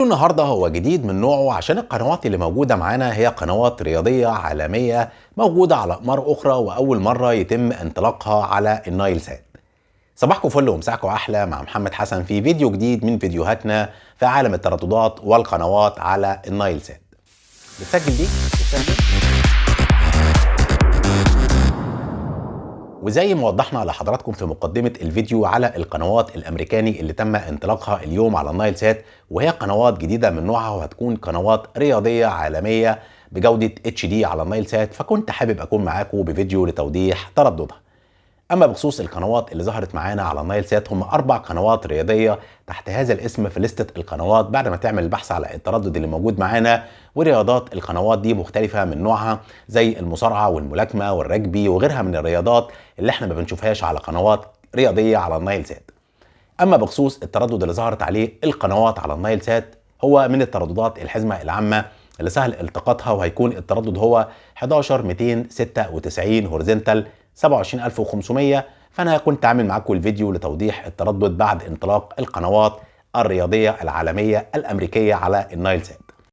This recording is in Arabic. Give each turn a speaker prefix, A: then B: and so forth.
A: النهارده هو جديد من نوعه عشان القنوات اللي موجودة معانا هي قنوات رياضية عالمية موجودة على أقمار أخرى، وأول مرة يتم انطلاقها على النايل سات. صباحكم فل ومساكم أحلى مع محمد حسن في فيديو جديد من فيديوهاتنا في عالم الترددات والقنوات على النايل سات. بتسجل دي؟ بتسجل؟ وزي ما وضحنا لحضراتكم في مقدمة الفيديو على القنوات الأمريكاني اللي تم انطلاقها اليوم على النايل سات، وهي قنوات جديدة من نوعها وهتكون قنوات رياضية عالمية بجودة HD على النايل سات، فكنت حابب أكون معاكم بفيديو لتوضيح ترددها. اما بخصوص القنوات اللي ظهرت معانا على النايل سات، هم 4 قنوات رياضيه تحت هذا الاسم في لستة القنوات بعد ما تعمل البحث على التردد اللي موجود معانا. ورياضات القنوات دي مختلفه من نوعها، زي المصارعه والملاكمه والرجبي وغيرها من الرياضات اللي احنا ما بنشوفهاش على قنوات رياضيه على النايل سات. اما بخصوص التردد اللي ظهرت عليه القنوات على النايل سات، هو من الترددات الحزمه العامه اللي سهل التقاطها، وهيكون التردد هو 11296 هوريزونتال 27500. فانا كنت عامل معاكم الفيديو لتوضيح التردد بعد انطلاق القنوات الرياضيه العالميه الامريكيه على النايل سات.